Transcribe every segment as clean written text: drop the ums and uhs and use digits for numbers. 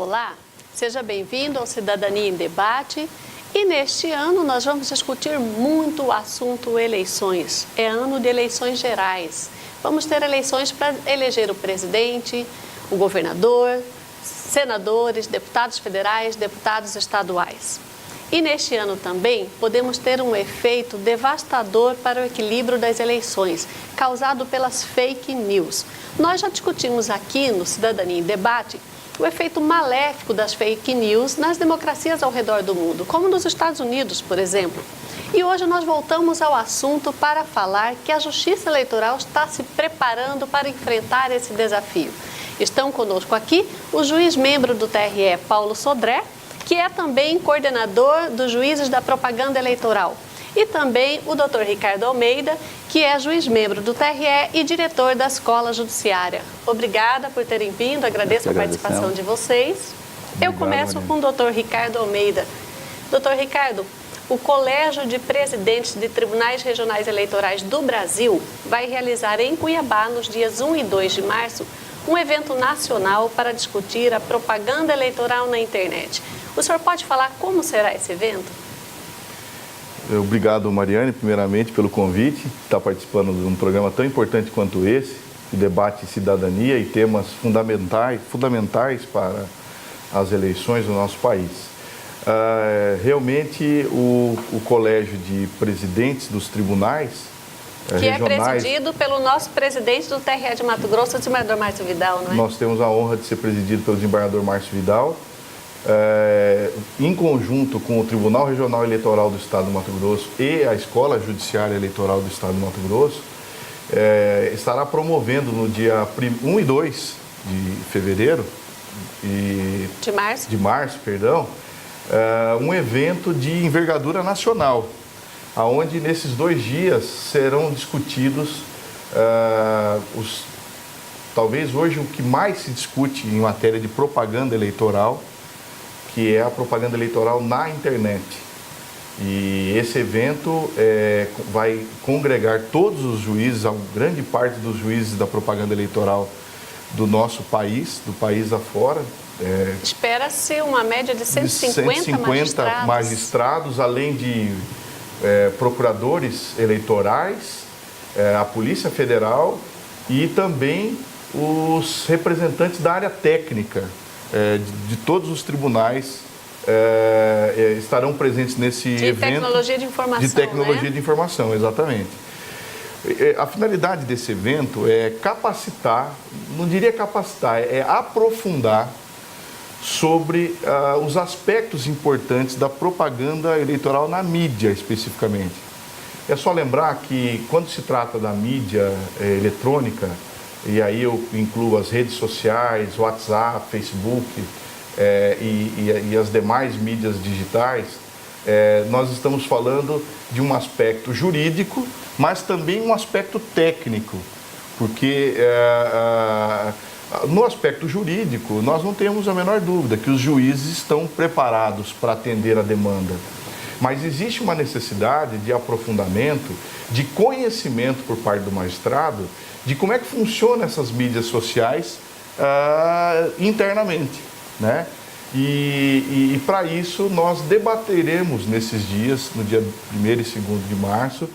Olá, seja bem-vindo ao Cidadania em Debate. E neste ano nós vamos discutir muito o assunto eleições. É ano de eleições gerais. Vamos ter eleições para eleger o presidente, o governador, senadores, deputados federais, deputados estaduais. E neste ano também podemos ter um efeito devastador para o equilíbrio das eleições, causado pelas fake news. Nós já discutimos aqui no Cidadania em Debate o efeito maléfico das fake news nas democracias ao redor do mundo, como nos Estados Unidos, por exemplo. E hoje nós voltamos ao assunto para falar que a Justiça Eleitoral está se preparando para enfrentar esse desafio. Estão conosco aqui o juiz membro do TRE, Paulo Sodré, que é também coordenador dos juízes da propaganda eleitoral. E também o Dr. Ricardo Almeida, que é juiz membro do TRE e diretor da Escola Judiciária. Obrigada por terem vindo, agradeço a participação de vocês. Eu começo com o Dr. Ricardo Almeida. Dr. Ricardo, o Colégio de Presidentes de Tribunais Regionais Eleitorais do Brasil vai realizar em Cuiabá, nos dias 1 e 2 de março, um evento nacional para discutir a propaganda eleitoral na internet. O senhor pode falar como será esse evento? Obrigado, Mariane, primeiramente, pelo convite, estar participando de um programa tão importante quanto esse, que debate cidadania e temas fundamentais para as eleições do nosso país. Realmente, o Colégio de Presidentes dos Tribunais regionais... é presidido pelo nosso presidente do TRE de Mato Grosso, o desembargador Márcio Vidal, não é? Nós temos a honra de ser presidido pelo desembargador Márcio Vidal, em conjunto com o Tribunal Regional Eleitoral do Estado do Mato Grosso e a Escola Judiciária Eleitoral do Estado do Mato Grosso, estará promovendo no dia 1 e 2 de fevereiro, de março, um evento de envergadura nacional, onde nesses 2 dias serão discutidos talvez hoje o que mais se discute em matéria de propaganda eleitoral, que é a propaganda eleitoral na internet. E esse evento vai congregar todos os juízes, a grande parte dos juízes da propaganda eleitoral do nosso país, do país afora. Espera-se uma média de 150 magistrados, além de procuradores eleitorais, a Polícia Federal e também os representantes da área técnica de todos os tribunais estarão presentes nesse evento. De tecnologia de informação, de tecnologia de informação, exatamente. A finalidade desse evento é capacitar, não diria capacitar, é aprofundar sobre os aspectos importantes da propaganda eleitoral na mídia, especificamente. É só lembrar que quando se trata da mídia eletrônica, e aí eu incluo as redes sociais, WhatsApp, Facebook e as demais mídias digitais, nós estamos falando de um aspecto jurídico, mas também um aspecto técnico, porque no aspecto jurídico nós não temos a menor dúvida que os juízes estão preparados para atender a demanda. Mas existe uma necessidade de aprofundamento, de conhecimento por parte do magistrado, de como é que funcionam essas mídias sociais internamente, né? E para isso nós debateremos nesses dias, no dia 1º e 2º de março,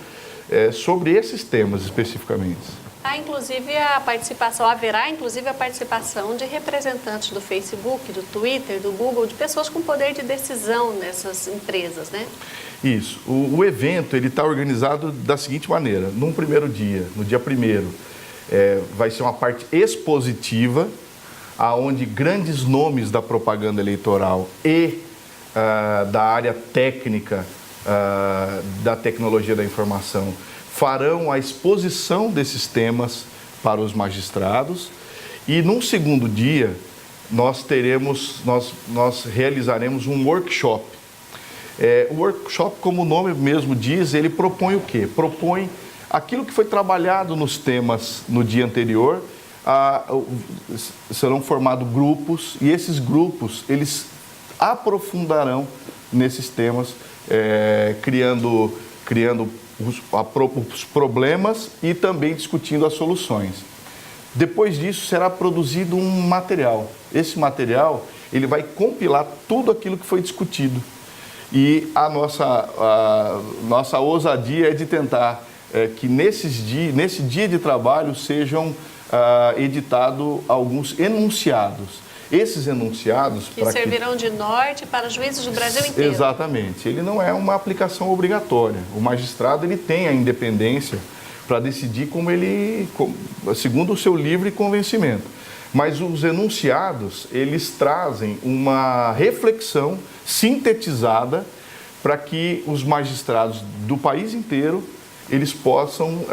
sobre esses temas especificamente. Haverá inclusive a participação de representantes do Facebook, do Twitter, do Google, de pessoas com poder de decisão nessas empresas, né? Isso. O evento está organizado da seguinte maneira: num primeiro dia, no dia 1º, vai ser uma parte expositiva, onde grandes nomes da propaganda eleitoral e da área técnica da tecnologia da informação farão a exposição desses temas para os magistrados. E num segundo dia nós realizaremos um workshop. O workshop, como o nome mesmo diz, ele propõe o quê? Propõe aquilo que foi trabalhado nos temas no dia anterior. Serão formados grupos e esses grupos eles aprofundarão nesses temas, criando os problemas e também discutindo as soluções. Depois disso será produzido um material. Esse material ele vai compilar tudo aquilo que foi discutido. E a nossa ousadia é de tentar que nesse dia de trabalho sejam editados alguns enunciados. Esses enunciados... Que servirão de norte para juízes do Brasil inteiro. Exatamente. Ele não é uma aplicação obrigatória. O magistrado ele tem a independência para decidir segundo o seu livre convencimento. Mas os enunciados, eles trazem uma reflexão sintetizada para que os magistrados do país inteiro eles possam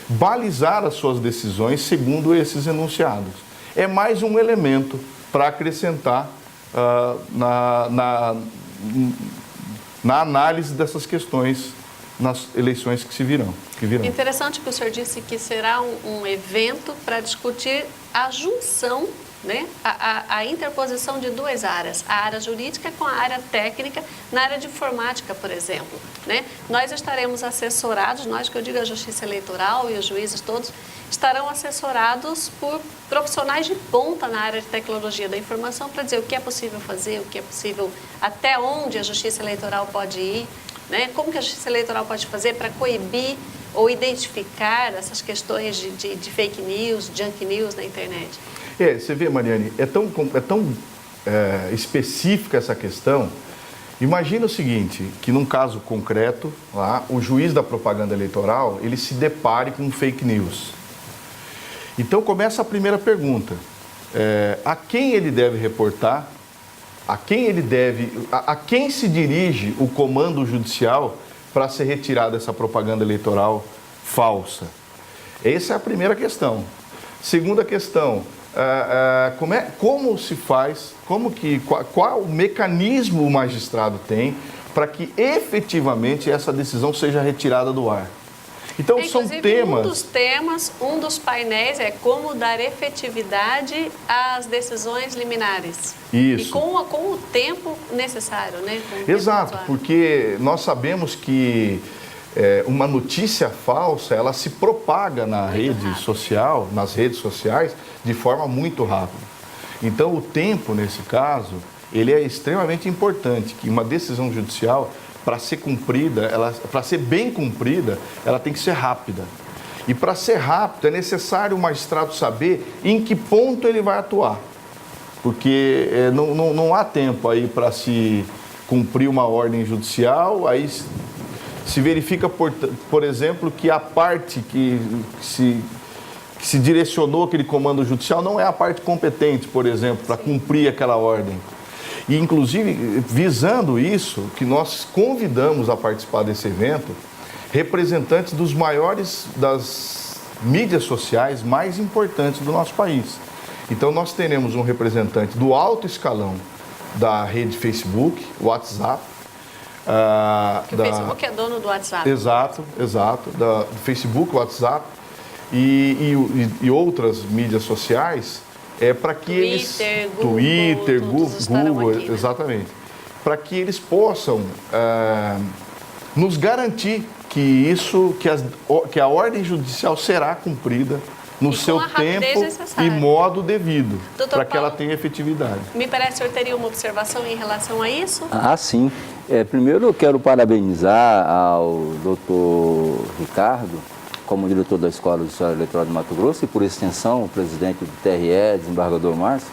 balizar as suas decisões segundo esses enunciados. É mais um elemento para acrescentar na análise dessas questões nas eleições que virão. Interessante que o senhor disse que será um evento para discutir a junção, né, a interposição de duas áreas, a área jurídica com a área técnica, na área de informática, por exemplo. Né? Nós estaremos assessorados, nós que eu digo a Justiça Eleitoral e os juízes todos, estarão assessorados por profissionais de ponta na área de tecnologia da informação para dizer o que é possível fazer, o que é possível, até onde a Justiça Eleitoral pode ir, né? Como que a Justiça Eleitoral pode fazer para coibir ou identificar essas questões de fake news, junk news na internet. Você vê, Mariane, é tão específica essa questão. Imagina o seguinte, que num caso concreto, lá, o juiz da propaganda eleitoral, ele se depare com fake news. Então começa a primeira pergunta, a quem ele deve reportar, a quem se dirige o comando judicial para ser retirada essa propaganda eleitoral falsa? Essa é a primeira questão. Segunda questão, como se faz, qual o mecanismo o magistrado tem para que efetivamente essa decisão seja retirada do ar? Então são temas... Um dos painéis é como dar efetividade às decisões liminares. Isso. E com o tempo necessário, né? Exato, porque nós sabemos que uma notícia falsa, ela se propaga nas redes sociais, de forma muito rápida. Então, o tempo, nesse caso, ele é extremamente importante, que uma decisão judicial, para ser cumprida, para ser bem cumprida, ela tem que ser rápida. E para ser rápida, é necessário o magistrado saber em que ponto ele vai atuar. Porque não há tempo aí para se cumprir uma ordem judicial, aí se verifica, por exemplo, que a parte que se direcionou aquele comando judicial não é a parte competente, por exemplo, para cumprir aquela ordem. E, inclusive, visando isso, que nós convidamos a participar desse evento representantes das mídias sociais mais importantes do nosso país. Então, nós teremos um representante do alto escalão da rede Facebook, WhatsApp. O Facebook é dono do WhatsApp. Exato. Do Facebook, WhatsApp e outras mídias sociais, para que Twitter, Google, aqui, né? Exatamente. Para que eles possam nos garantir que a ordem judicial será cumprida no seu tempo e modo devido, para que ela tenha efetividade. Me parece que o senhor teria uma observação em relação a isso? Sim. Primeiro eu quero parabenizar ao doutor Ricardo, como diretor da Escola de História Eleitoral de Mato Grosso, e por extensão o presidente do TRE, desembargador Márcio,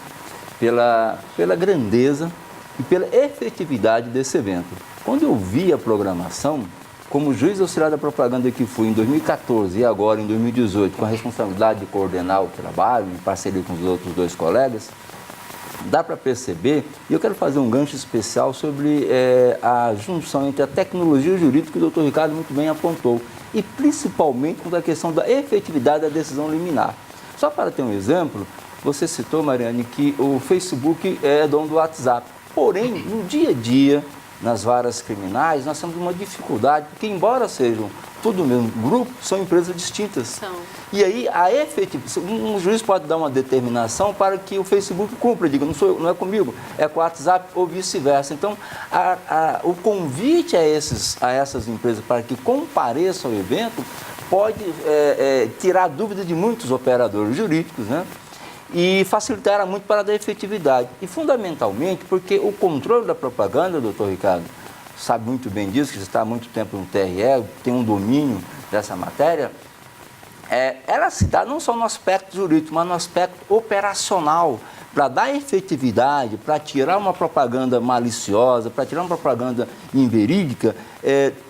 pela grandeza e pela efetividade desse evento. Quando eu vi a programação, como juiz auxiliar da propaganda que fui em 2014 e agora em 2018, com a responsabilidade de coordenar o trabalho, em parceria com os outros dois colegas, dá para perceber, e eu quero fazer um gancho especial sobre a junção entre a tecnologia jurídica que o doutor Ricardo muito bem apontou, e principalmente com a questão da efetividade da decisão liminar. Só para ter um exemplo, você citou, Mariane, que o Facebook é dono do WhatsApp. Porém, no dia a dia, nas varas criminais, nós temos uma dificuldade, porque embora sejam tudo o mesmo grupo, são empresas distintas. E aí, um juiz pode dar uma determinação para que o Facebook cumpra, diga, não é comigo, é com o WhatsApp ou vice-versa. Então, o convite a essas empresas para que compareçam ao evento pode tirar dúvida de muitos operadores jurídicos, né? e facilitará muito para dar efetividade. E, fundamentalmente, porque o controle da propaganda, doutor Ricardo, sabe muito bem disso, que está há muito tempo no TRE, tem um domínio dessa matéria, ela se dá não só no aspecto jurídico, mas no aspecto operacional, para dar efetividade, para tirar uma propaganda maliciosa, para tirar uma propaganda inverídica,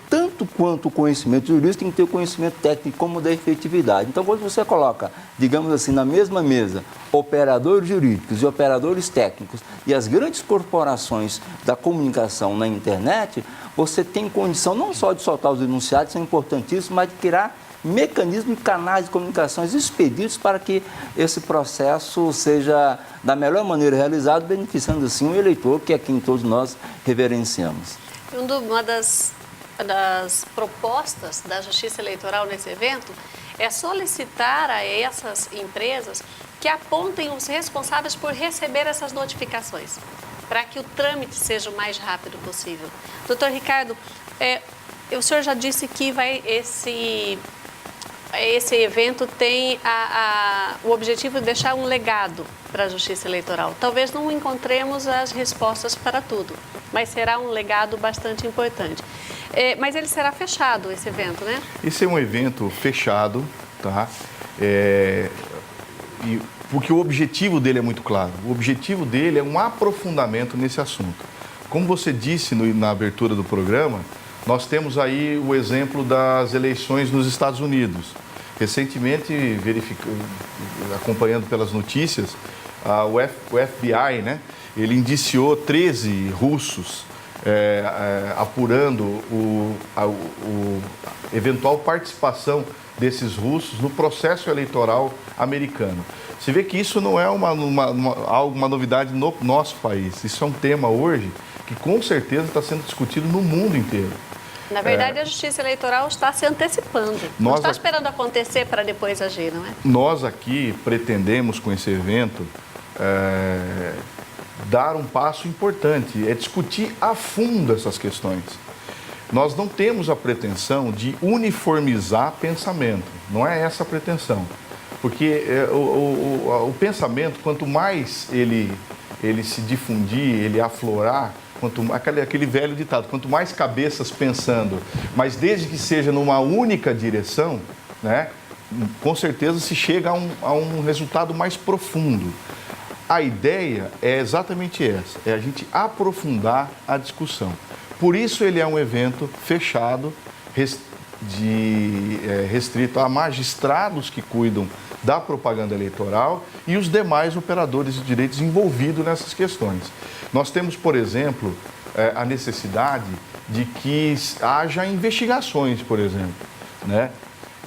tanto quanto o conhecimento jurídico tem que ter o conhecimento técnico como da efetividade. Então, quando você coloca, digamos assim, na mesma mesa, operadores jurídicos e operadores técnicos e as grandes corporações da comunicação na internet, você tem condição não só de soltar os enunciados, que são importantíssimos, mas de criar mecanismos e canais de comunicações expedidos para que esse processo seja da melhor maneira realizado, beneficiando assim o eleitor, que é quem todos nós reverenciamos. Uma das propostas da Justiça Eleitoral nesse evento é solicitar a essas empresas que apontem os responsáveis por receber essas notificações, para que o trâmite seja o mais rápido possível. Doutor Ricardo, o senhor já disse que esse evento tem o objetivo de deixar um legado para a Justiça Eleitoral. Talvez não encontremos as respostas para tudo, mas será um legado bastante importante. Mas ele será fechado, esse evento, né? Esse é um evento fechado, tá? Porque o objetivo dele é muito claro. O objetivo dele é um aprofundamento nesse assunto. Como você disse na abertura do programa, nós temos aí o exemplo das eleições nos Estados Unidos. Recentemente, acompanhando pelas notícias, o FBI, né, ele indiciou 13 russos, apurando a eventual participação desses russos no processo eleitoral americano. Você vê que isso não é uma novidade no nosso país. Isso é um tema hoje que com certeza está sendo discutido no mundo inteiro. Na verdade, a Justiça Eleitoral está se antecipando. Não está esperando acontecer para depois agir, não é? Nós aqui pretendemos, com esse evento, dar um passo importante, discutir a fundo essas questões. Nós não temos a pretensão de uniformizar pensamento, não é essa a pretensão. Porque o pensamento, quanto mais ele se difundir, ele aflorar, aquele velho ditado, quanto mais cabeças pensando, mas desde que seja numa única direção, né, com certeza se chega a um resultado mais profundo. A ideia é exatamente essa, é a gente aprofundar a discussão. Por isso ele é um evento fechado, restrito a magistrados que cuidam da propaganda eleitoral e os demais operadores de direitos envolvidos nessas questões. Nós temos, por exemplo, a necessidade de que haja investigações, por exemplo, né?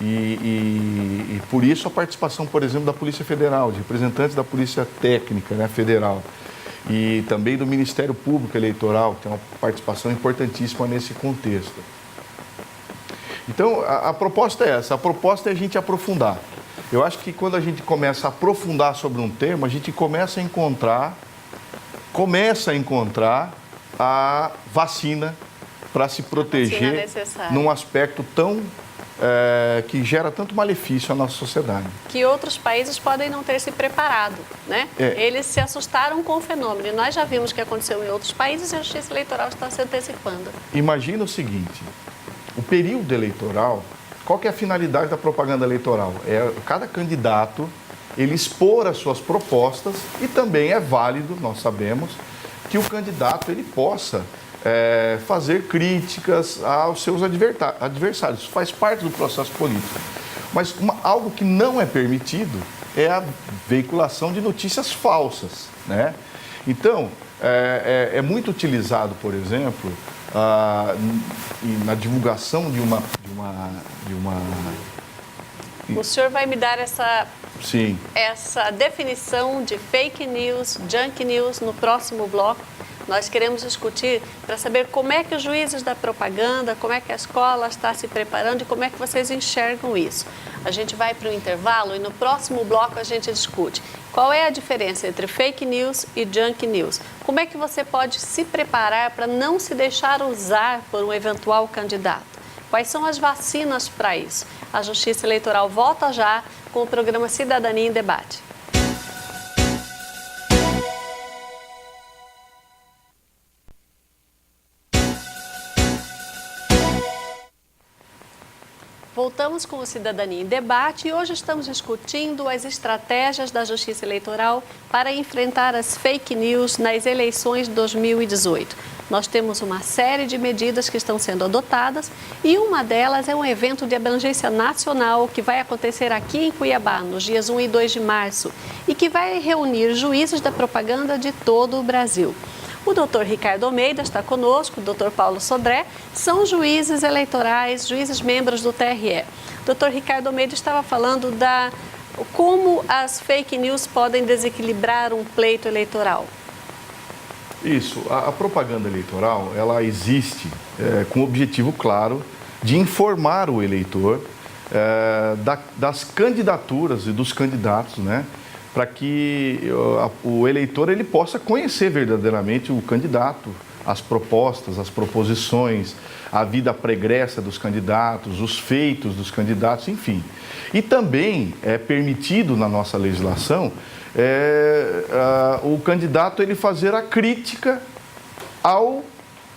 E por isso a participação, por exemplo, da Polícia Federal, de representantes da Polícia Técnica, né, Federal, e também do Ministério Público Eleitoral, que tem uma participação importantíssima nesse contexto. Então, a proposta é essa, a proposta é a gente aprofundar. Eu acho que quando a gente começa a aprofundar sobre um tema, a gente começa a encontrar a vacina para se proteger num aspecto tão que gera tanto malefício à nossa sociedade. Que outros países podem não ter se preparado, né? Eles se assustaram com o fenômeno. E nós já vimos o que aconteceu em outros países e a Justiça Eleitoral está se antecipando. Imagina o seguinte, o período eleitoral, qual que é a finalidade da propaganda eleitoral? Cada candidato, ele expor as suas propostas e também é válido, nós sabemos, que o candidato ele possa fazer críticas aos seus adversários. Isso faz parte do processo político. Mas algo que não é permitido é a veiculação de notícias falsas, né? Então, é muito utilizado, por exemplo, na divulgação de uma... O senhor vai me dar essa Sim. Essa definição de fake news, junk news no próximo bloco. Nós queremos discutir para saber como é que os juízes da propaganda, como é que a escola está se preparando e como é que vocês enxergam isso. A gente vai para o intervalo e no próximo bloco a gente discute qual é a diferença entre fake news e junk news. Como é que você pode se preparar para não se deixar usar por um eventual candidato? Quais são as vacinas para isso? A Justiça Eleitoral volta já com o programa Cidadania em Debate. Voltamos com o Cidadania em Debate e hoje estamos discutindo as estratégias da Justiça Eleitoral para enfrentar as fake news nas eleições de 2018. Nós temos uma série de medidas que estão sendo adotadas e uma delas é um evento de abrangência nacional que vai acontecer aqui em Cuiabá, nos dias 1 e 2 de março, e que vai reunir juízes da propaganda de todo o Brasil. O doutor Ricardo Almeida está conosco, o doutor Paulo Sodré, são juízes eleitorais, juízes membros do TRE. O doutor Ricardo Almeida estava falando como as fake news podem desequilibrar um pleito eleitoral. Isso, a propaganda eleitoral, ela existe com o objetivo claro de informar o eleitor das candidaturas e dos candidatos, né? Para que o eleitor ele possa conhecer verdadeiramente o candidato, as propostas, as proposições, a vida pregressa dos candidatos, os feitos dos candidatos, enfim. E também é permitido na nossa legislação o candidato ele fazer a crítica ao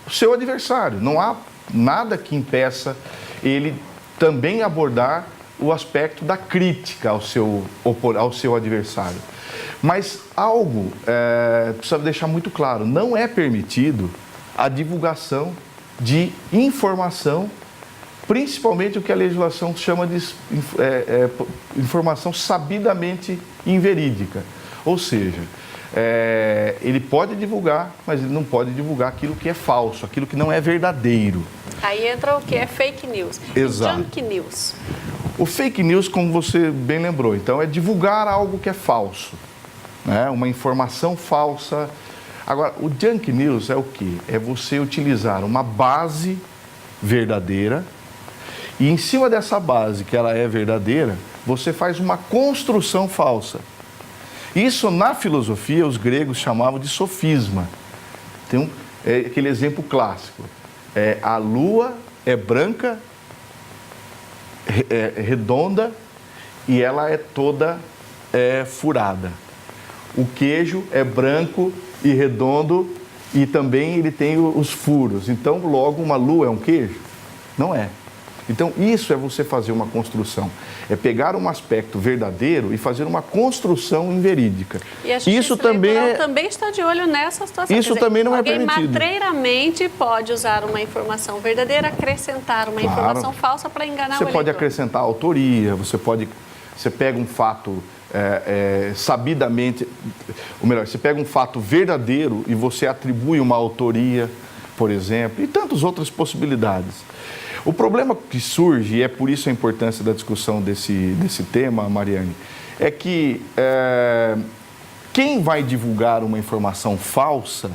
seu adversário. Não há nada que impeça ele também abordar o aspecto da crítica ao seu adversário. Mas algo precisa deixar muito claro, não é permitido a divulgação de informação, principalmente o que a legislação chama de informação sabidamente inverídica. Ou seja, ele pode divulgar, mas ele não pode divulgar aquilo que é falso, aquilo que não é verdadeiro. Aí entra o que é fake news. Exato. Junk news. O fake news, como você bem lembrou, então é divulgar algo que é falso, né? Uma informação falsa. Agora, o junk news é o quê? É você utilizar uma base verdadeira e em cima dessa base, que ela é verdadeira, você faz uma construção falsa. Isso, na filosofia, os gregos chamavam de sofisma. Tem aquele exemplo clássico. A lua é branca, redonda e ela é toda furada. O queijo é branco e redondo e também ele tem os furos. Então, logo, uma lua é um queijo? Não é. Então, isso é você fazer uma construção. É pegar um aspecto verdadeiro e fazer uma construção inverídica. E a Justiça Eleitoral também está de olho nessa situação. Isso também não é permitido. Alguém matreiramente pode usar uma informação verdadeira, acrescentar uma informação falsa para enganar o eleitor. Você pode acrescentar autoria, você pega um fato sabidamente, ou melhor, você pega um fato verdadeiro e você atribui uma autoria, por exemplo, e tantas outras possibilidades. O problema que surge, e é por isso a importância da discussão desse tema, Mariane, é que quem vai divulgar uma informação falsa,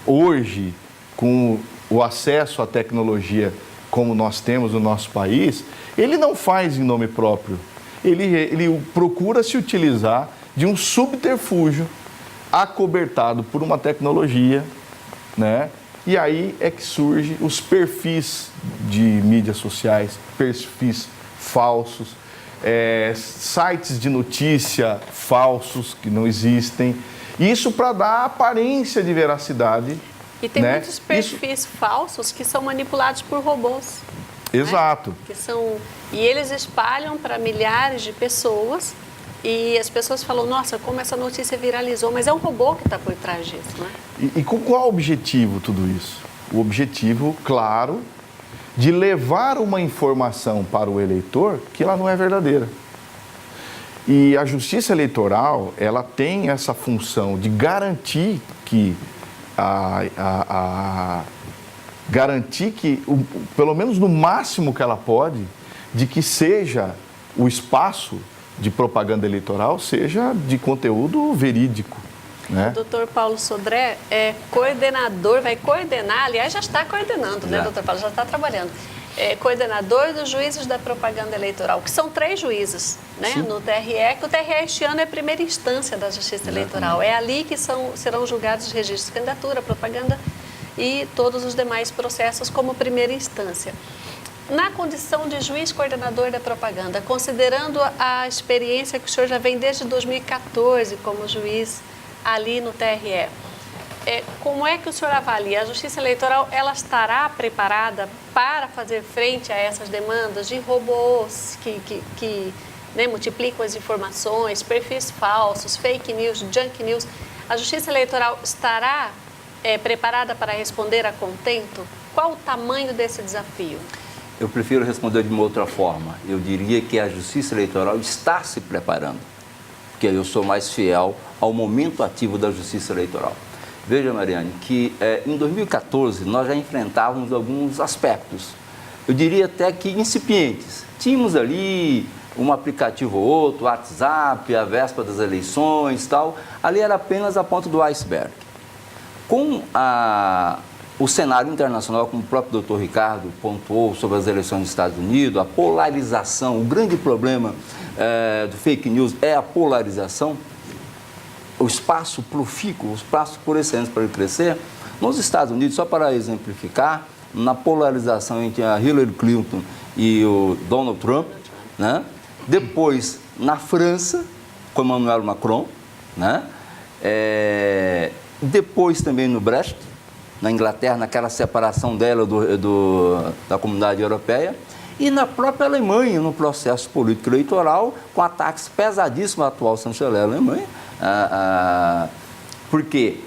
hoje, com o acesso à tecnologia como nós temos no nosso país, ele não faz em nome próprio. Ele procura se utilizar de um subterfúgio acobertado por uma tecnologia, né? E aí é que surgem os perfis de mídias sociais, perfis falsos, sites de notícia falsos que não existem. Isso para dar aparência de veracidade. E tem muitos perfis falsos que são manipulados por robôs. Exato. Né? E eles espalham para milhares de pessoas. E as pessoas falam, nossa, como essa notícia viralizou, mas é um robô que está por trás disso, né? E com qual objetivo tudo isso? O objetivo, claro, de levar uma informação para o eleitor que ela não é verdadeira. E a Justiça Eleitoral, ela tem essa função de garantir que, pelo menos no máximo que ela pode, de que seja o espaço de propaganda eleitoral seja de conteúdo verídico. Né? O doutor Paulo Sodré é coordenador, vai coordenar, aliás, já está coordenando, né, doutor Paulo? Já está trabalhando. É coordenador dos juízes da propaganda eleitoral, que são 3 juízes, né, no TRE, que o TRE este ano é a primeira instância da Justiça Eleitoral. É ali que serão julgados os registros de candidatura, propaganda e todos os demais processos como primeira instância. Na condição de juiz coordenador da propaganda, considerando a experiência que o senhor já vem desde 2014 como juiz ali no TRE, como é que o senhor avalia? A Justiça Eleitoral, ela estará preparada para fazer frente a essas demandas de robôs que né, multiplicam as informações, perfis falsos, fake news, junk news? A Justiça Eleitoral estará preparada para responder a contento? Qual o tamanho desse desafio? Eu prefiro responder de uma outra forma. Eu diria que a Justiça Eleitoral está se preparando, porque eu sou mais fiel ao momento ativo da Justiça Eleitoral. Veja, Mariane, que em 2014 nós já enfrentávamos alguns aspectos, eu diria até que incipientes. Tínhamos ali um aplicativo ou outro, WhatsApp, a véspera das eleições e tal. Ali era apenas a ponta do iceberg. Com o cenário internacional, como o próprio Dr. Ricardo pontuou sobre as eleições dos Estados Unidos, a polarização, o grande problema do fake news é a polarização, o espaço profícuo, o espaço por excelência para ele crescer. Nos Estados Unidos, só para exemplificar, na polarização entre a Hillary Clinton e o Donald Trump, né? Depois, na França, com Emmanuel Macron, né? Depois também no Brexit, na Inglaterra, naquela separação dela da comunidade europeia, e na própria Alemanha, no processo político eleitoral, com ataques pesadíssimos à atual chanceler da Alemanha, porque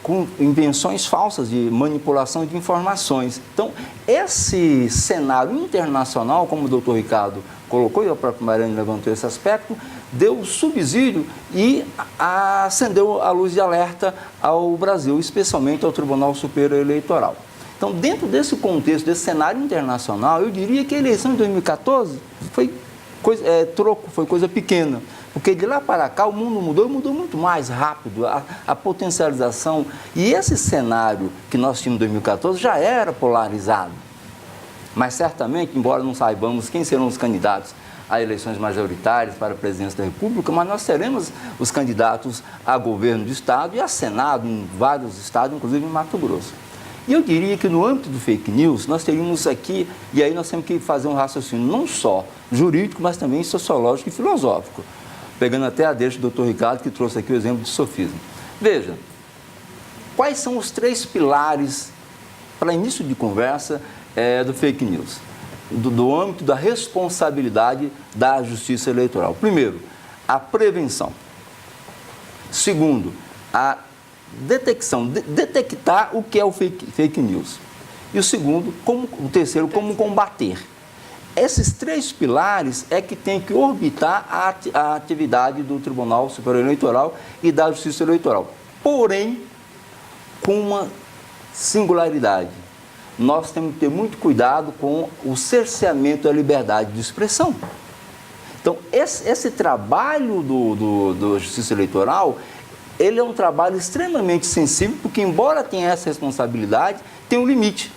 com invenções falsas de manipulação de informações. Então, esse cenário internacional, como o doutor Ricardo colocou, e a própria Mariane levantou esse aspecto, deu subsídio e acendeu a luz de alerta ao Brasil, especialmente ao Tribunal Superior Eleitoral. Então, dentro desse contexto, desse cenário internacional, eu diria que a eleição de 2014 foi coisa pequena, porque de lá para cá o mundo mudou muito mais rápido, a potencialização, e esse cenário que nós tínhamos em 2014 já era polarizado. Mas certamente, embora não saibamos quem serão os candidatos a eleições majoritárias para a presidência da República, mas nós teremos os candidatos a governo do Estado e a Senado em vários estados, inclusive em Mato Grosso. E eu diria que no âmbito do fake news, nós teríamos aqui, e aí nós temos que fazer um raciocínio não só jurídico, mas também sociológico e filosófico, pegando até a deixa do doutor Ricardo, que trouxe aqui o exemplo do sofismo. Veja, quais são os 3 pilares para início de conversa do fake news, do âmbito da responsabilidade da Justiça Eleitoral? Primeiro, a prevenção. Segundo, a detecção, detectar o que é o fake news. E o terceiro, como combater. Esses 3 pilares é que tem que orbitar a atividade do Tribunal Superior Eleitoral e da Justiça Eleitoral. Porém, com uma singularidade. Nós temos que ter muito cuidado com o cerceamento da liberdade de expressão. Então, esse trabalho do Justiça Eleitoral, ele é um trabalho extremamente sensível, porque embora tenha essa responsabilidade, tem um limite.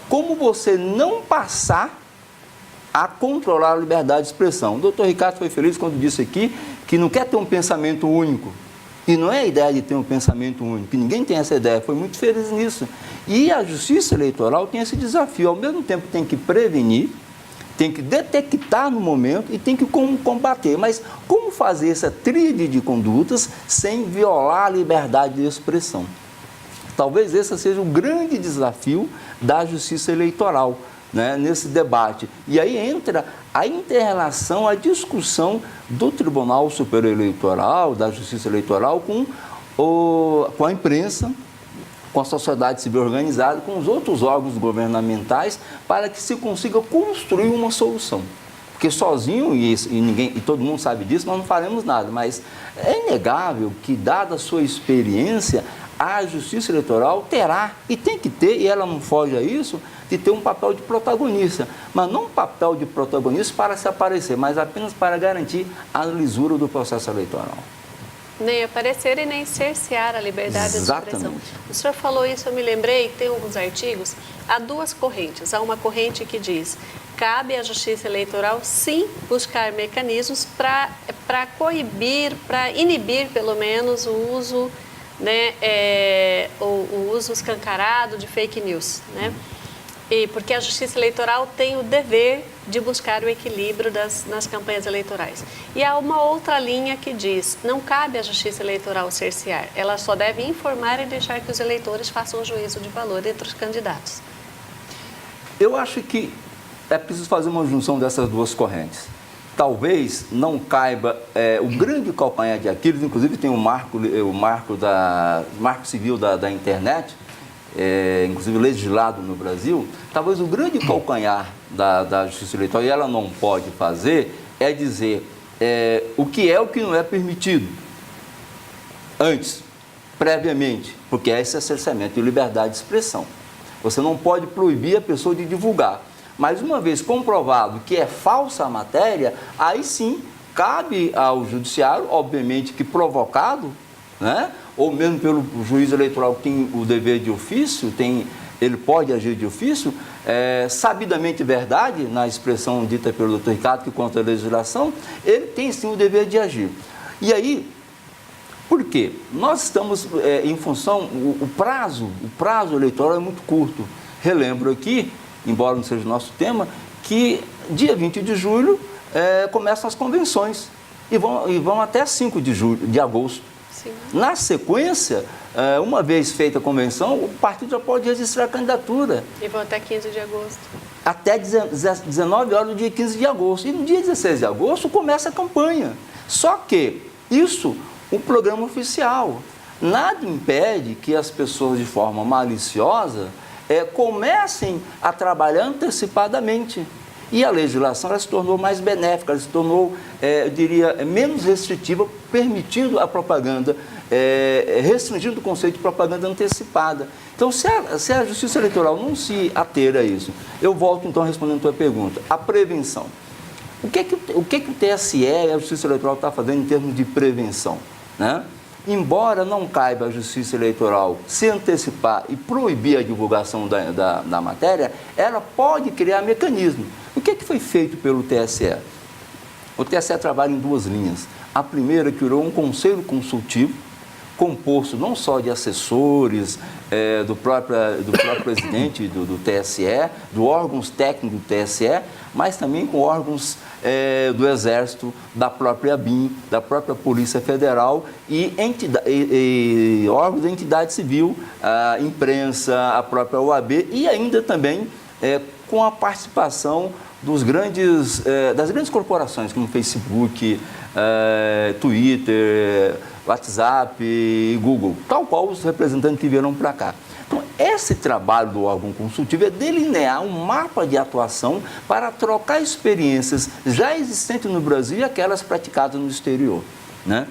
Como você não passar a controlar a liberdade de expressão? O doutor Ricardo foi feliz quando disse aqui que não quer ter um pensamento único. E não é a ideia de ter um pensamento único, que ninguém tem essa ideia, foi muito feliz nisso. E a Justiça Eleitoral tem esse desafio, ao mesmo tempo tem que prevenir, tem que detectar no momento e tem que combater. Mas como fazer essa tríade de condutas sem violar a liberdade de expressão? Talvez esse seja o grande desafio da Justiça Eleitoral, né, nesse debate. E aí entra a inter-relação, a discussão do Tribunal Superior Eleitoral, da Justiça Eleitoral, com a imprensa, com a sociedade civil organizada, com os outros órgãos governamentais, para que se consiga construir uma solução. Porque sozinho, e todo mundo sabe disso, nós não faremos nada, mas é inegável que, dada a sua experiência, a Justiça Eleitoral terá, e tem que ter, e ela não foge a isso, de ter um papel de protagonista, mas não um papel de protagonista para se aparecer, mas apenas para garantir a lisura do processo eleitoral. Nem aparecer e nem cercear a liberdade de expressão. O senhor falou isso, eu me lembrei, tem alguns artigos, há 2 correntes. Há uma corrente que diz: cabe à Justiça Eleitoral, sim, buscar mecanismos para coibir, para inibir, pelo menos, o uso, né, o uso escancarado de fake news, né? E porque a Justiça Eleitoral tem o dever de buscar o equilíbrio nas campanhas eleitorais. E há uma outra linha que diz, não cabe à Justiça Eleitoral cercear, ela só deve informar e deixar que os eleitores façam um juízo de valor entre os candidatos. Eu acho que é preciso fazer uma junção dessas duas correntes. Talvez não caiba o grande calcanhar de Aquiles, inclusive tem o marco civil da internet, inclusive legislado no Brasil. Talvez o grande calcanhar da Justiça Eleitoral, e ela não pode fazer, é dizer o que é o que não é permitido antes, previamente, porque é esse cerceamento de liberdade de expressão. Você não pode proibir a pessoa de divulgar. Mas uma vez comprovado que é falsa a matéria, aí sim cabe ao judiciário, obviamente que provocado, né? Ou mesmo pelo juiz eleitoral que tem o dever de ofício, ele pode agir de ofício, sabidamente verdade, na expressão dita pelo doutor Ricardo, que contra a legislação, ele tem sim o dever de agir. E aí, por quê? Nós estamos em função, o prazo eleitoral é muito curto. Relembro aqui, embora não seja o nosso tema, que dia 20 de julho começam as convenções e vão até 5 de agosto. Sim. Na sequência, uma vez feita a convenção, o partido já pode registrar a candidatura. E vão até 15 de agosto. Até 19 horas do dia 15 de agosto. E no dia 16 de agosto começa a campanha. Só que isso, o programa oficial. Nada impede que as pessoas, de forma maliciosa, comecem a trabalhar antecipadamente. E a legislação ela se tornou mais benéfica, ela se tornou, eu diria, menos restritiva, permitindo a propaganda, restringindo o conceito de propaganda antecipada. Então, se a Justiça Eleitoral não se ater a isso, eu volto então respondendo a tua pergunta. A prevenção. O que o TSE e a Justiça Eleitoral está fazendo em termos de prevenção, né? Embora não caiba à Justiça Eleitoral se antecipar e proibir a divulgação da matéria, ela pode criar mecanismos. O que foi feito pelo TSE? O TSE trabalha em duas linhas. A primeira criou um conselho consultivo, composto não só de assessores do próprio presidente do TSE, dos órgãos técnicos do TSE, mas também com órgãos do Exército, da própria BIM, da própria Polícia Federal e órgãos da entidade civil, a imprensa, a própria OAB e ainda também com a participação das grandes corporações como Facebook, Twitter, WhatsApp e Google, tal qual os representantes que vieram para cá. Então, esse trabalho do órgão consultivo é delinear um mapa de atuação para trocar experiências já existentes no Brasil e aquelas praticadas no exterior, né?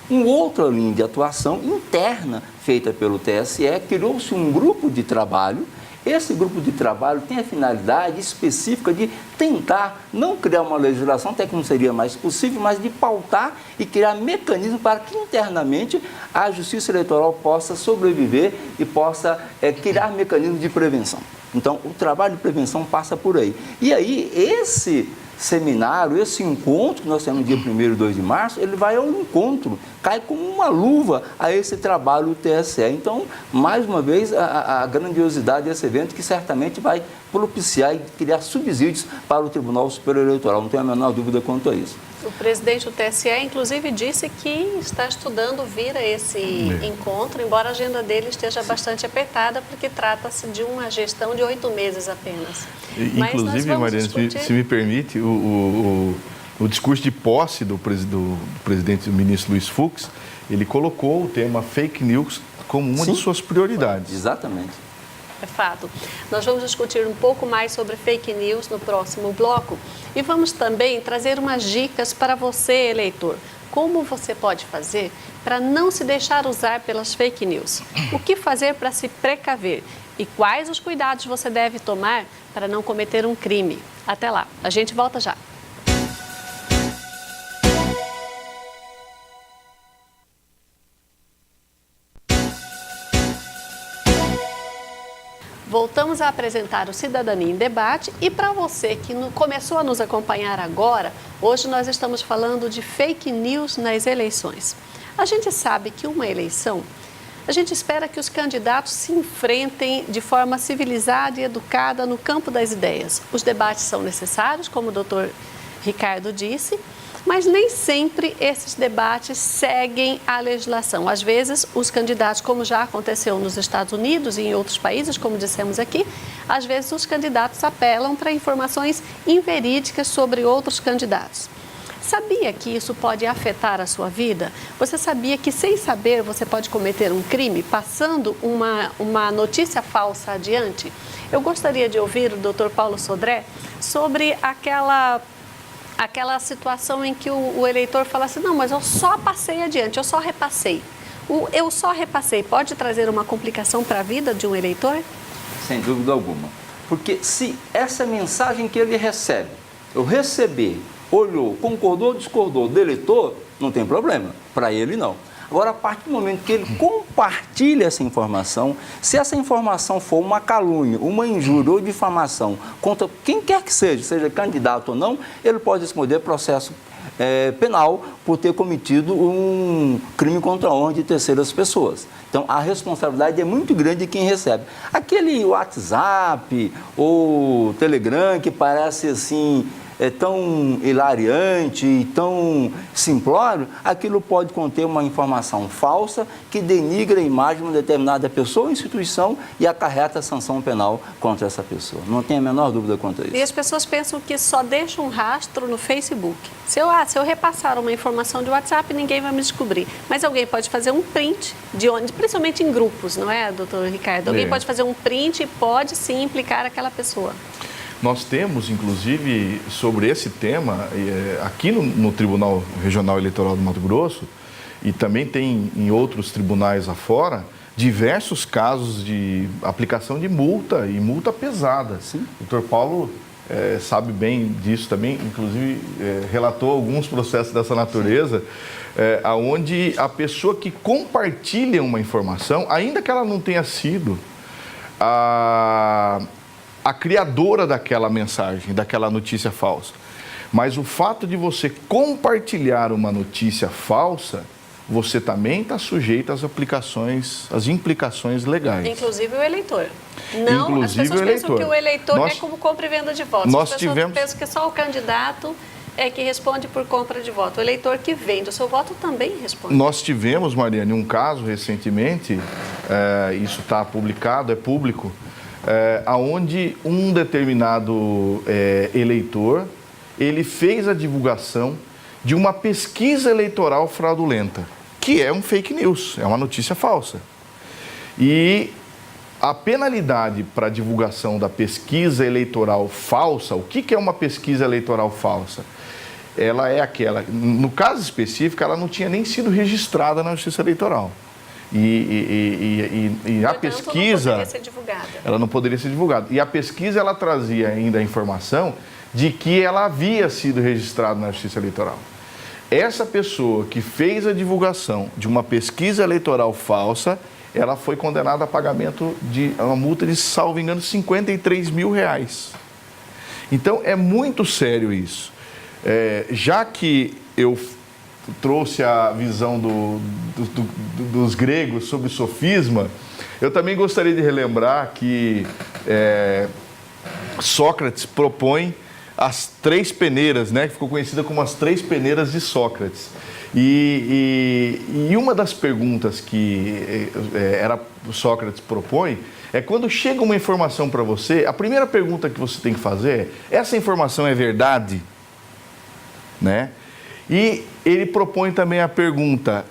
Uma outra linha de atuação interna feita pelo TSE, criou-se um grupo de trabalho. Esse grupo de trabalho tem a finalidade específica de tentar não criar uma legislação, até que não seria mais possível, mas de pautar e criar mecanismos para que internamente a Justiça Eleitoral possa sobreviver e possa criar mecanismos de prevenção. Então, o trabalho de prevenção passa por aí. E aí, esse seminário, esse encontro que nós temos no dia 1º e 2 de março, ele vai ao encontro, cai como uma luva a esse trabalho do TSE. Então, mais uma vez, a grandiosidade desse evento que certamente vai propiciar e criar subsídios para o Tribunal Superior Eleitoral, não tenho a menor dúvida quanto a isso. O presidente do TSE, inclusive, disse que está estudando vir a esse encontro, embora a agenda dele esteja bastante apertada, porque trata-se de uma gestão de 8 meses apenas. Inclusive, Mariana, se me permite, o discurso de posse do presidente, do ministro Luiz Fux, ele colocou o tema fake news como uma de suas prioridades. Exatamente. É fato. Nós vamos discutir um pouco mais sobre fake news no próximo bloco e vamos também trazer umas dicas para você, eleitor. Como você pode fazer para não se deixar usar pelas fake news? O que fazer para se precaver? E quais os cuidados você deve tomar para não cometer um crime? Até lá, a gente volta já. Voltamos a apresentar o Cidadania em Debate e para você que começou a nos acompanhar agora, hoje nós estamos falando de fake news nas eleições. A gente sabe que uma eleição A gente espera que os candidatos se enfrentem de forma civilizada e educada no campo das ideias. Os debates são necessários, como o doutor Ricardo disse, mas nem sempre esses debates seguem a legislação. Às vezes, os candidatos, como já aconteceu nos Estados Unidos e em outros países, como dissemos aqui, às vezes os candidatos apelam para informações inverídicas sobre outros candidatos. Sabia que isso pode afetar a sua vida? Você sabia que, sem saber, você pode cometer um crime passando uma notícia falsa adiante? Eu gostaria de ouvir o Dr. Paulo Sodré sobre aquela situação em que o eleitor fala assim, não, mas eu só passei adiante, eu só repassei. Eu só repassei pode trazer uma complicação para a vida de um eleitor? Sem dúvida alguma. Porque se essa mensagem que ele recebe, eu receber, olhou, concordou ou discordou do eleitor, não tem problema. Para ele, não. Agora, a partir do momento que ele compartilha essa informação, se essa informação for uma calúnia, uma injúria ou difamação contra quem quer que seja candidato ou não, ele pode responder processo penal por ter cometido um crime contra a honra de terceiras pessoas. Então, a responsabilidade é muito grande de quem recebe. Aquele WhatsApp ou Telegram que parece assim... tão hilariante e tão simplório, aquilo pode conter uma informação falsa que denigra a imagem de uma determinada pessoa ou instituição e acarreta a sanção penal contra essa pessoa. Não tem a menor dúvida quanto a isso. E as pessoas pensam que só deixa um rastro no Facebook. Se eu repassar uma informação de WhatsApp, ninguém vai me descobrir. Mas alguém pode fazer um print, principalmente em grupos, não é, doutor Ricardo? Alguém pode fazer um print e pode sim implicar aquela pessoa. Nós temos, inclusive, sobre esse tema, aqui no Tribunal Regional Eleitoral do Mato Grosso, e também tem em outros tribunais afora, diversos casos de aplicação de multa, e multa pesada. Sim. O doutor Paulo sabe bem disso também, inclusive relatou alguns processos dessa natureza, onde a pessoa que compartilha uma informação, ainda que ela não tenha sido a criadora daquela mensagem, daquela notícia falsa. Mas o fato de você compartilhar uma notícia falsa, você também está sujeito às implicações legais. Inclusive o eleitor. Não, inclusive as pessoas o eleitor. Pensam que o eleitor é como compra e venda de votos. As pessoas pensam que só o candidato é que responde por compra de voto. O eleitor que vende o seu voto também responde. Nós tivemos, Mariane, um caso recentemente, isso está publicado, é público, onde um determinado eleitor, ele fez a divulgação de uma pesquisa eleitoral fraudulenta, que é um fake news, é uma notícia falsa. E a penalidade para a divulgação da pesquisa eleitoral falsa, o que é uma pesquisa eleitoral falsa? Ela é aquela, no caso específico, ela não tinha nem sido registrada na Justiça Eleitoral. E a pesquisa, não poderia ser divulgada. Ela não poderia ser divulgada. E a pesquisa, ela trazia ainda a informação de que ela havia sido registrada na Justiça Eleitoral. Essa pessoa que fez a divulgação de uma pesquisa eleitoral falsa, ela foi condenada a pagamento de uma multa de, salvo engano, R$53 mil. Então, é muito sério isso. Já que eu trouxe a visão dos gregos sobre sofisma, eu também gostaria de relembrar que Sócrates propõe as 3 peneiras, né, que ficou conhecida como as 3 peneiras de Sócrates. E uma das perguntas que Sócrates propõe é quando chega uma informação para você, a primeira pergunta que você tem que fazer é: essa informação é verdade? Né? E ele propõe também a pergunta: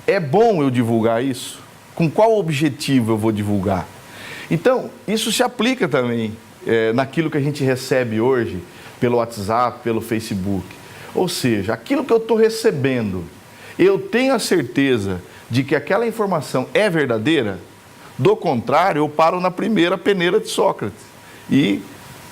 é bom eu divulgar isso? Com qual objetivo eu vou divulgar? Então, isso se aplica também naquilo que a gente recebe hoje pelo WhatsApp, pelo Facebook. Ou seja, aquilo que eu estou recebendo, eu tenho a certeza de que aquela informação é verdadeira? Do contrário, eu paro na primeira peneira de Sócrates e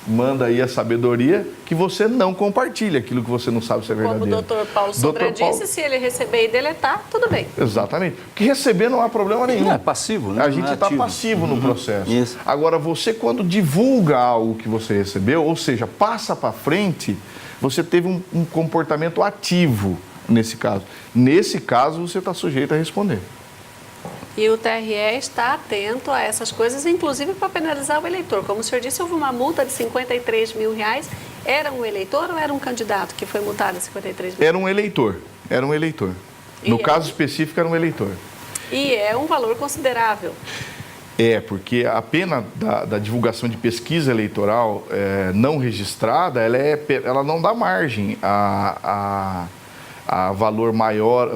manda aí a sabedoria que você não compartilha aquilo que você não sabe se é verdadeiro. Como o doutor Paulo Sodré disse, se ele receber e deletar, tudo bem. Exatamente. Porque receber não há problema nenhum. É passivo, né? A gente está passivo no processo. Isso. Agora, você quando divulga algo que você recebeu, ou seja, passa para frente, você teve um comportamento ativo nesse caso. Nesse caso, você está sujeito a responder. E o TRE está atento a essas coisas, inclusive para penalizar o eleitor. Como o senhor disse, houve uma multa de R$53 mil. Era um eleitor ou era um candidato que foi multado a 53 mil? Era um eleitor. No caso específico, era um eleitor. E é um valor considerável. Porque a pena da divulgação de pesquisa eleitoral não registrada, ela não dá margem a valor maior,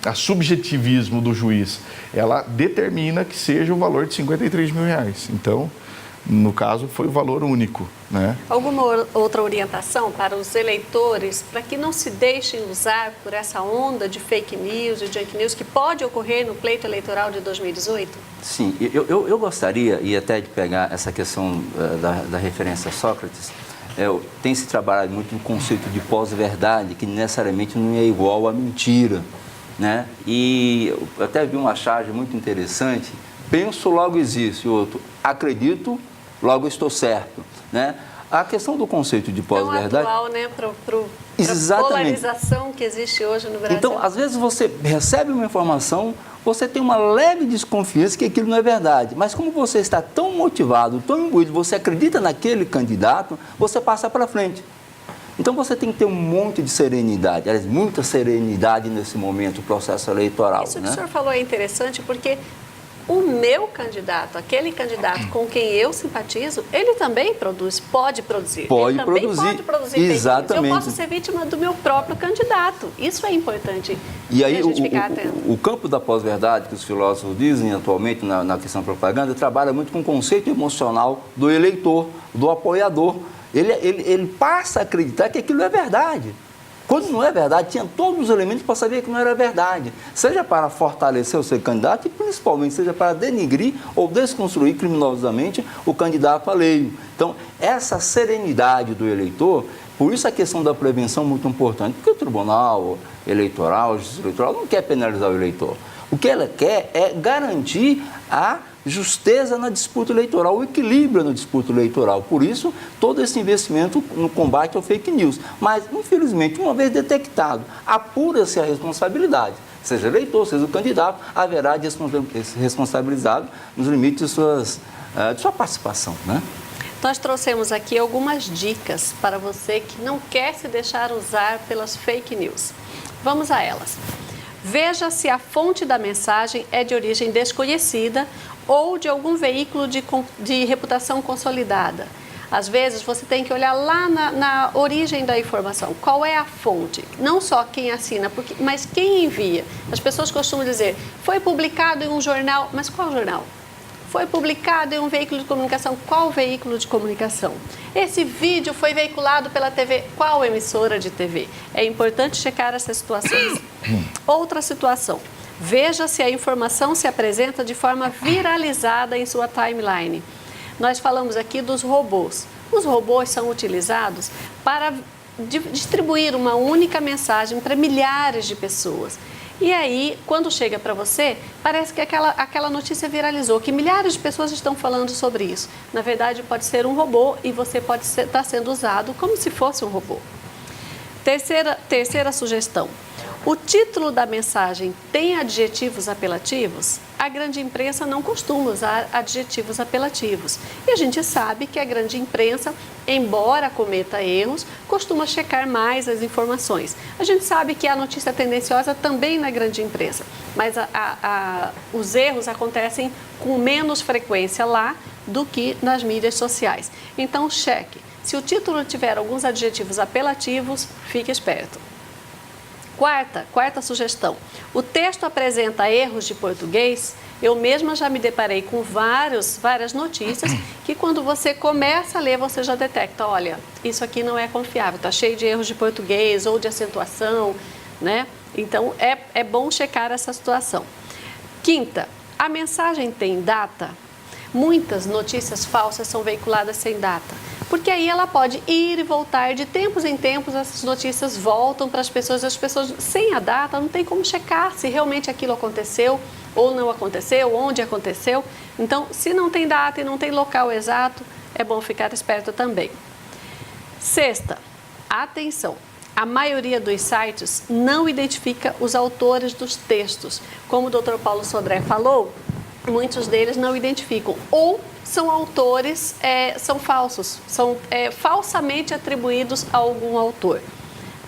a subjetivismo do juiz. Ela determina que seja o valor de R$53 mil. Então, no caso, foi o valor único, né? Alguma outra orientação para os eleitores para que não se deixem usar por essa onda de fake news e junk news que pode ocorrer no pleito eleitoral de 2018? Sim, eu gostaria, e até de pegar essa questão da referência a Sócrates, tem se trabalhado muito no conceito de pós-verdade, que necessariamente não é igual à mentira, né? E eu até vi uma charge muito interessante: penso, logo existe. Outro, acredito, logo estou certo, né? A questão do conceito de pós-verdade... Tão atual, né? Para a polarização que existe hoje no Brasil. Então, às vezes você recebe uma informação, você tem uma leve desconfiança que aquilo não é verdade, mas como você está tão motivado, tão imbuído, você acredita naquele candidato, você passa para frente. Então, você tem que ter um monte de serenidade, aliás, muita serenidade nesse momento do processo eleitoral. Isso que o senhor falou é interessante, porque o meu candidato, aquele candidato com quem eu simpatizo, ele também pode produzir. Pode ele também produzir. Pode produzir. Exatamente. Eu posso ser vítima do meu próprio candidato. Isso é importante. E aí, a gente ficar atento. O campo da pós-verdade, que os filósofos dizem atualmente na questão da propaganda, trabalha muito com o conceito emocional do eleitor, do apoiador. Ele passa a acreditar que aquilo é verdade. Quando não é verdade, tinha todos os elementos para saber que não era verdade. Seja para fortalecer o seu candidato e, principalmente, seja para denigrir ou desconstruir criminosamente o candidato alheio. Então, essa serenidade do eleitor, por isso a questão da prevenção é muito importante, porque o Tribunal Eleitoral, a Justiça Eleitoral, não quer penalizar o eleitor. O que ela quer é garantir a justeza na disputa eleitoral, o equilíbrio na disputa eleitoral. Por isso, todo esse investimento no combate ao fake news. Mas, infelizmente, uma vez detectado, apura-se a responsabilidade. Seja eleitor, seja o candidato, haverá de ser responsabilizado nos limites de sua participação, né? Nós trouxemos aqui algumas dicas para você que não quer se deixar usar pelas fake news. Vamos a elas. Veja se a fonte da mensagem é de origem desconhecida ou de algum veículo de reputação consolidada. Às vezes, você tem que olhar lá na origem da informação. Qual é a fonte? Não só quem assina, mas quem envia. As pessoas costumam dizer, foi publicado em um jornal, mas qual jornal? Foi publicado em um veículo de comunicação, qual veículo de comunicação? Esse vídeo foi veiculado pela TV, qual emissora de TV? É importante checar essas situações. Outra situação, veja se a informação se apresenta de forma viralizada em sua timeline. Nós falamos aqui dos robôs. Os robôs são utilizados para distribuir uma única mensagem para milhares de pessoas. E aí, quando chega para você, parece que aquela notícia viralizou, que milhares de pessoas estão falando sobre isso. Na verdade, pode ser um robô e você pode estar sendo usado como se fosse um robô. Terceira sugestão. O título da mensagem tem adjetivos apelativos? A grande imprensa não costuma usar adjetivos apelativos. E a gente sabe que a grande imprensa, embora cometa erros, costuma checar mais as informações. A gente sabe que há notícia tendenciosa também na grande imprensa, mas os erros acontecem com menos frequência lá do que nas mídias sociais. Então, cheque. Se o título tiver alguns adjetivos apelativos, fique esperto. Quarta sugestão. O texto apresenta erros de português. Eu mesma já me deparei com várias notícias que quando você começa a ler, você já detecta, olha, isso aqui não é confiável, está cheio de erros de português ou de acentuação, né? Então, é bom checar essa situação. Quinta, a mensagem tem data? Muitas notícias falsas são veiculadas sem data, porque aí ela pode ir e voltar, de tempos em tempos essas notícias voltam para as pessoas sem a data, não tem como checar se realmente aquilo aconteceu ou não aconteceu, onde aconteceu. Então, se não tem data e não tem local exato, é bom ficar esperto também. Sexta, atenção, a maioria dos sites não identifica os autores dos textos. Como o Dr. Paulo Sodré falou, muitos deles não identificam. Ou são autores, são falsos, são falsamente atribuídos a algum autor.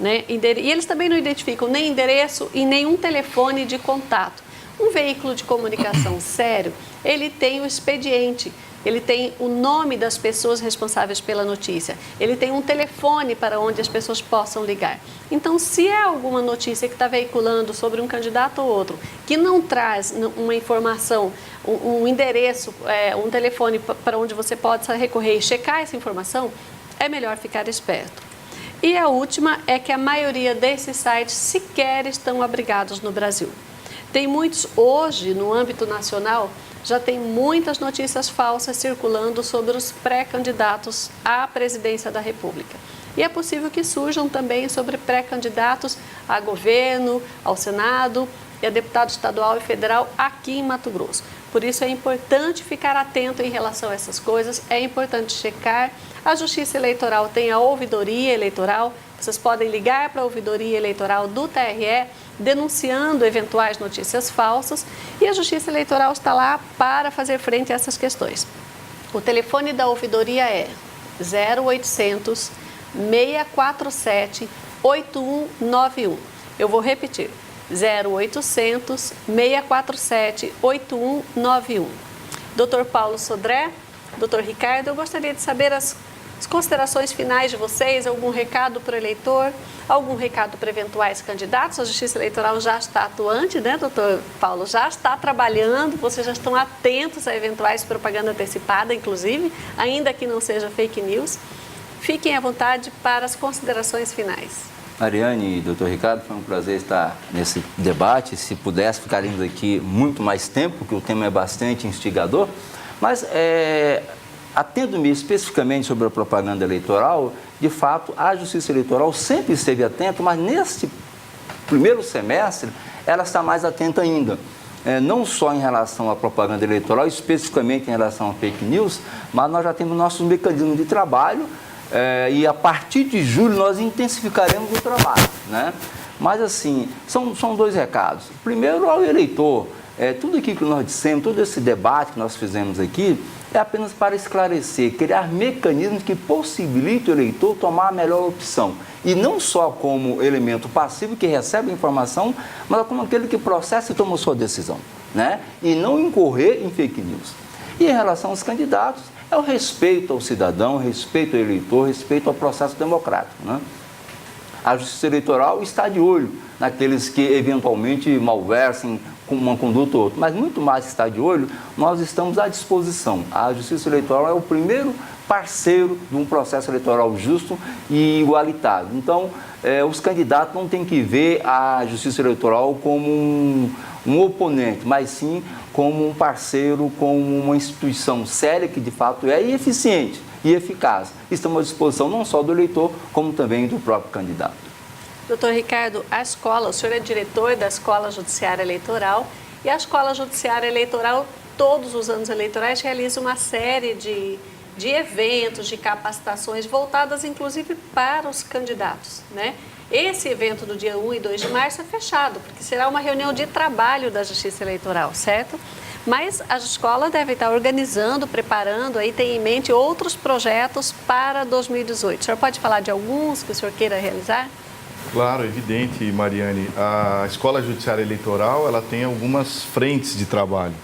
Né? E eles também não identificam nem endereço e nenhum telefone de contato. Um veículo de comunicação sério, ele tem o expediente, ele tem o nome das pessoas responsáveis pela notícia, ele tem um telefone para onde as pessoas possam ligar. Então, se é alguma notícia que está veiculando sobre um candidato ou outro, que não traz uma informação, um endereço, um telefone para onde você possa recorrer e checar essa informação, é melhor ficar esperto. E a última é que a maioria desses sites sequer estão abrigados no Brasil. Tem muitos, hoje, no âmbito nacional, já tem muitas notícias falsas circulando sobre os pré-candidatos à presidência da República. E é possível que surjam também sobre pré-candidatos a governo, ao Senado e a deputado estadual e federal aqui em Mato Grosso. Por isso é importante ficar atento em relação a essas coisas, é importante checar. A Justiça Eleitoral tem a ouvidoria eleitoral, vocês podem ligar para a ouvidoria eleitoral do TRE, denunciando eventuais notícias falsas, e a Justiça Eleitoral está lá para fazer frente a essas questões. O telefone da ouvidoria é 0800 647 8191. Eu vou repetir, 0800 647 8191. Dr. Paulo Sodré, Dr. Ricardo, eu gostaria de saber as considerações finais de vocês, algum recado para o eleitor, algum recado para eventuais candidatos. A Justiça Eleitoral já está atuante, né, doutor Paulo? Já está trabalhando, vocês já estão atentos a eventuais propaganda antecipada, inclusive, ainda que não seja fake news. Fiquem à vontade para as considerações finais. Mariane e doutor Ricardo, foi um prazer estar nesse debate. Se pudesse, ficaríamos aqui muito mais tempo, porque o tema é bastante instigador, mas atendo-me especificamente sobre a propaganda eleitoral. De fato, a Justiça Eleitoral sempre esteve atenta, mas neste primeiro semestre ela está mais atenta ainda. Não só em relação à propaganda eleitoral, especificamente em relação a fake news, mas nós já temos nossos mecanismos de trabalho e a partir de julho nós intensificaremos o trabalho, né? Mas assim, são dois recados. Primeiro, ao eleitor, tudo aquilo que nós dissemos, todo esse debate que nós fizemos aqui, é apenas para esclarecer, criar mecanismos que possibilitem o eleitor tomar a melhor opção. E não só como elemento passivo que recebe a informação, mas como aquele que processa e toma sua decisão, né? E não incorrer em fake news. E em relação aos candidatos, é o respeito ao cidadão, respeito ao eleitor, respeito ao processo democrático, né? A Justiça Eleitoral está de olho naqueles que eventualmente malversem com uma conduta ou outra, mas muito mais que está de olho, nós estamos à disposição. A Justiça Eleitoral é o primeiro parceiro de um processo eleitoral justo e igualitário. Então, os candidatos não têm que ver a Justiça Eleitoral como um oponente, mas sim como um parceiro, como uma instituição séria que de fato é e eficiente e eficaz. Estamos à disposição não só do eleitor, como também do próprio candidato. Doutor Ricardo, a escola, o senhor é diretor da Escola Judiciária Eleitoral, e a Escola Judiciária Eleitoral, todos os anos eleitorais, realiza uma série de eventos, de capacitações voltadas inclusive para os candidatos, né? Esse evento do dia 1 e 2 de março é fechado, porque será uma reunião de trabalho da Justiça Eleitoral, certo? Mas a escola deve estar organizando, preparando, aí tem em mente outros projetos para 2018. O senhor pode falar de alguns que o senhor queira realizar? Claro, evidente, Mariane. A Escola Judiciária Eleitoral, ela tem algumas frentes de trabalho.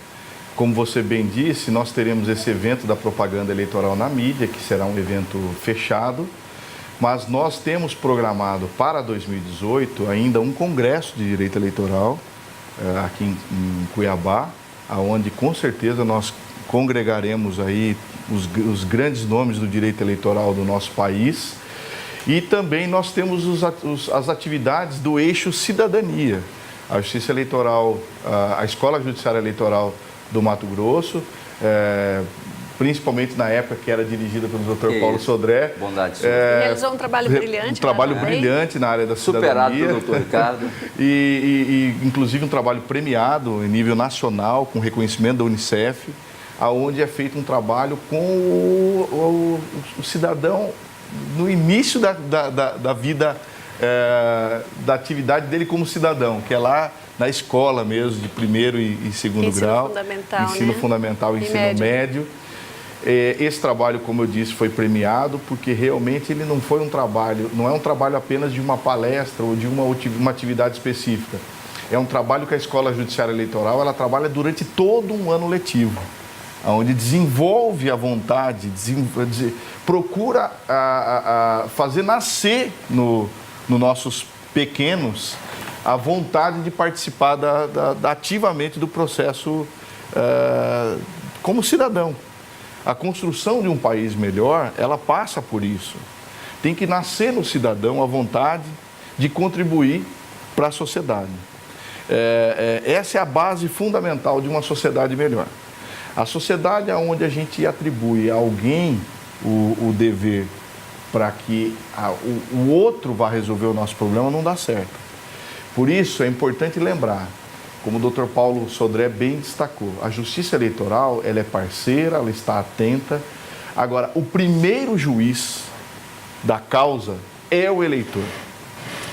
Como você bem disse, nós teremos esse evento da propaganda eleitoral na mídia, que será um evento fechado, mas nós temos programado para 2018 ainda um congresso de direito eleitoral aqui em Cuiabá, onde com certeza nós congregaremos aí os grandes nomes do direito eleitoral do nosso país. E também nós temos as atividades do eixo cidadania. A Justiça Eleitoral, a Escola Judiciária Eleitoral do Mato Grosso, principalmente na época que era dirigida pelo Dr. Paulo Sodré. Bondade. Realizou um trabalho brilhante. Um trabalho brilhante na área da cidadania. Superado pelo Dr. Ricardo. e inclusive um trabalho premiado em nível nacional, com reconhecimento da Unicef, onde é feito um trabalho com o cidadão no início da vida da atividade dele como cidadão, que é lá na escola mesmo, de primeiro e segundo grau. Ensino fundamental e ensino médio. Esse trabalho, como eu disse, foi premiado porque realmente ele não foi um trabalho, não é um trabalho apenas de uma palestra ou de uma atividade específica. É um trabalho que a Escola Judiciária Eleitoral ela trabalha durante todo um ano letivo, onde desenvolve a vontade, procura fazer nascer nos nossos pequenos a vontade de participar ativamente do processo como cidadão. A construção de um país melhor, ela passa por isso. Tem que nascer no cidadão a vontade de contribuir para a sociedade. Essa é a base fundamental de uma sociedade melhor. A sociedade onde a gente atribui a alguém o dever para que o outro vá resolver o nosso problema não dá certo. Por isso é importante lembrar, como o Dr. Paulo Sodré bem destacou, a Justiça Eleitoral ela é parceira, ela está atenta. Agora, o primeiro juiz da causa é o eleitor.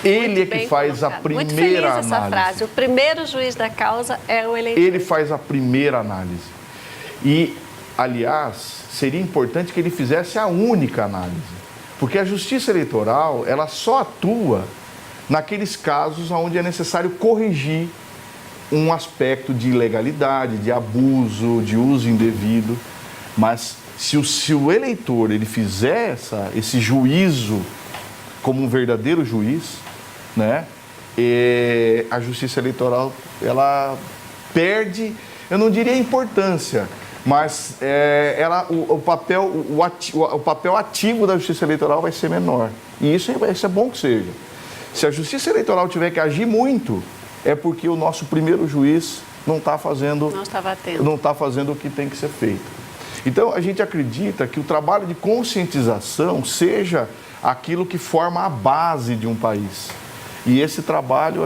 Ele é que faz a primeira análise. Muito feliz essa frase. O primeiro juiz da causa é o eleitor. Ele faz a primeira análise. E, aliás, seria importante que ele fizesse a única análise. Porque a Justiça Eleitoral, ela só atua naqueles casos onde é necessário corrigir um aspecto de ilegalidade, de abuso, de uso indevido. Mas se o eleitor ele fizer esse juízo como um verdadeiro juiz, né, a Justiça Eleitoral ela perde, eu não diria importância, mas o papel ativo da Justiça Eleitoral vai ser menor. E isso é bom que seja. Se a Justiça Eleitoral tiver que agir muito, é porque o nosso primeiro juiz não está fazendo o que tem que ser feito. Então, a gente acredita que o trabalho de conscientização seja aquilo que forma a base de um país. E esse trabalho,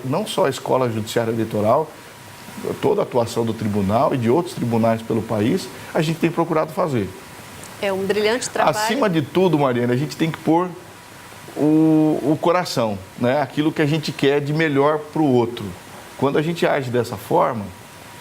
não só a Escola Judiciária Eleitoral, toda a atuação do tribunal e de outros tribunais pelo país, a gente tem procurado fazer. É um brilhante trabalho. Acima de tudo, Mariana, a gente tem que pôr o coração, né? Aquilo que a gente quer de melhor para o outro. Quando a gente age dessa forma,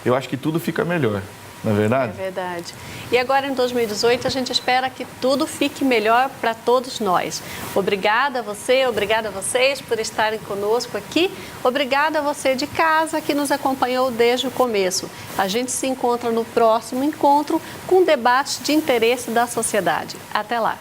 eu acho que tudo fica melhor, não é verdade? É verdade. E agora em 2018 a gente espera que tudo fique melhor para todos nós. Obrigada a você, obrigada a vocês por estarem conosco aqui. Obrigada a você de casa que nos acompanhou desde o começo. A gente se encontra no próximo encontro com debates de interesse da sociedade. Até lá!